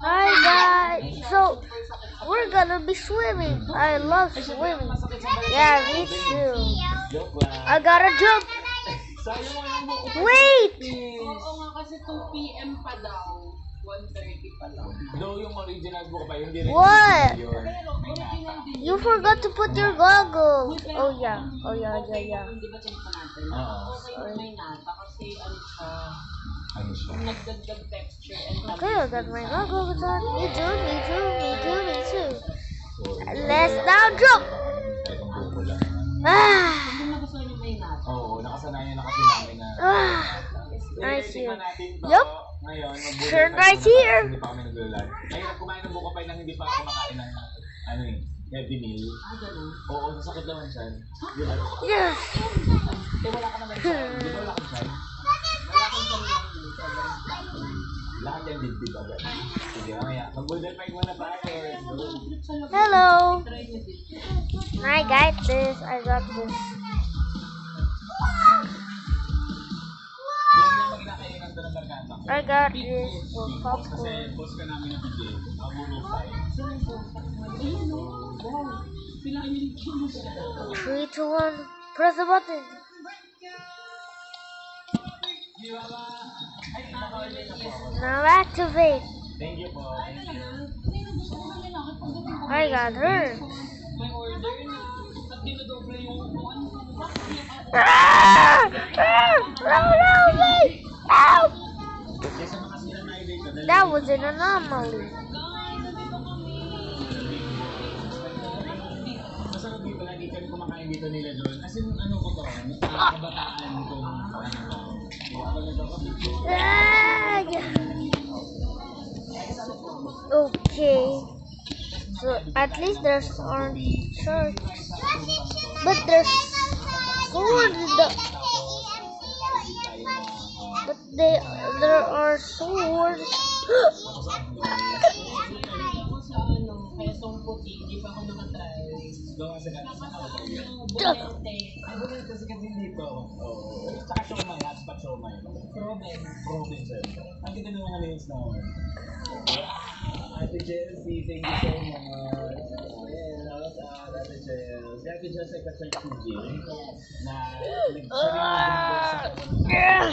Hi guys, so we're gonna be swimming. I love swimming. Yeah, me too. I gotta jump. Wait! Oo nga kasi 2 PM pa daw. 1:30 pa lang. Though yung original book pa, yung direct What? yun. Pero original din. You forgot to put your goggles. Oh yeah. Oh yeah, yeah, yeah. Hindi ba tinta natin? Oo. Okay yung may nata kasi ano siya, Ano siya? nagdagdag texture and Okay, I got my goggles on. Me too, me too, me too, me too. Let's now jump. Itong buko lang. Ah, Hindi nagustuhan yung may nata. Oo, nakasanayan na kasi namin na. ah. Nice Tingnan here. natin to. Yup. Ngayon, mag-bullet Turn time right muna here. tayo, Hindi pa kami naglulag. Mahirap kumain ng buko pa nang hindi pa ako kumakain ng ano eh, heavy meal. Ah, ganun. Oo, sasakit naman siya. Di ba? Yes. Wala ka naman siya. Di ba wala kang siya? Wala akong tanong. Lahat yung dibdib agad. Sige, mamaya. Mag-bullet time muna tayo. Hello. Try nyo din. I got this. I got this. Yan lang ang kinakainan doon ng barkada ko. I got this for Kasi popcorn. boss ka namin ng bigay. Mabulong tayo. Ayun, oh. Wow. Kailangan nyo rin kilos. 3, 2, 1. Press the button. Now activate. Thank you po. Thank you. I got her. May order na. At dinodobre yung upuan mo. Ah! Ah! No, no, wait! Help! Kesa makasila na i-date ka. That was an anomaly. Masarap dito, lagi kami kumakain dito nila doon. As in, ano ko to, kabataan ko. Ah, yeah. Okay. So at least there's orange shirts. But there's swords. But there are swords. Sa ano, kesong puti, hindi pa ako nakatry. Doon kasi kasi Bolete. Ang kasi kasi dito. Oo. Tsaka siomay, hotspot siomay. Proven. Proven sir. Ang ganda ng mga nails na ako. Ate Chelsea, thank you so much. Ayan, Ate Chelsea. Ate Chelsea ay ka-church ni Jim na nag-share Yeah.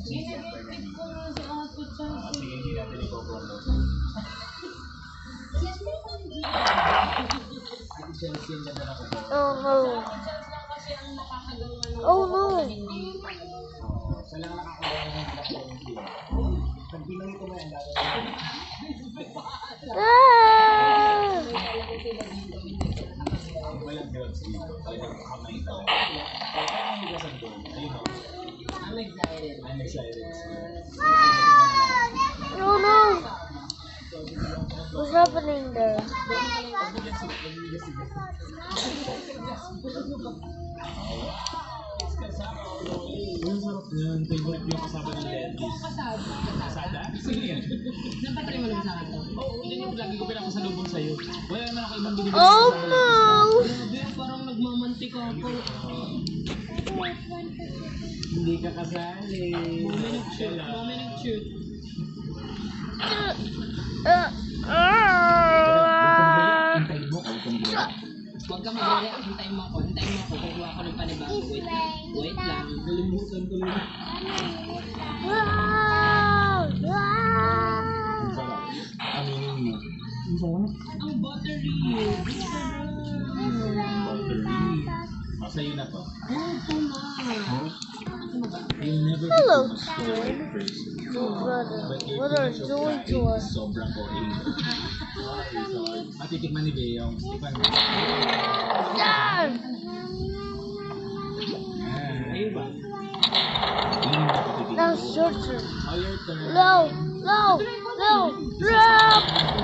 Ginagitip ko nga si Ate Chelsea. Sige, hindi natin iko-promote. Ate Chelsea, ang ganda na ko po. Oh no. Kasi ang nakakagawa ng Oh no. hindi Siya lang nakakagawa ng platform sila. Pag pinangit ko mo yan, dahil Ah. walang drugs dito. Talagang kamay talaga. Kaya ang higasan doon, ayun o. I'm excited. I'm excited. Oh no. What's happening there? Ang sarap yun. Favorite yung kasama ng lettuce. Kasada? Sige yan. Napatry mo naman sa akin. Oo, yun yung lagi ko pinakasalubong sa'yo. Wala naman ako ibang binibigay Oh sa no. Grabe, parang nagmamantika ako. Hindi ka kasali. Moment of truth. Hintay mo, ay kung Huwag ka mag-alala. Hintayin mo ako. Hintayin mo ako. Kukuha ako ng panibago. Wait lang. Nalimutan ko lang. Wow! Wow! Ang sarap. Aminin mo. Ang sarap. Ang buttery. Buttery. Sa'yo na to. Oh, tama. You'll never be Hello, too much for the right person. brother. But you're What too are much you of doing pride to us? is sobrang OA. Sorry. Matitikman ni Beyong. Tikman mo. Ah! Ayun ba? Yun yung napatitigil. Now it's your turn. Oh, your turn. No! No! No! No!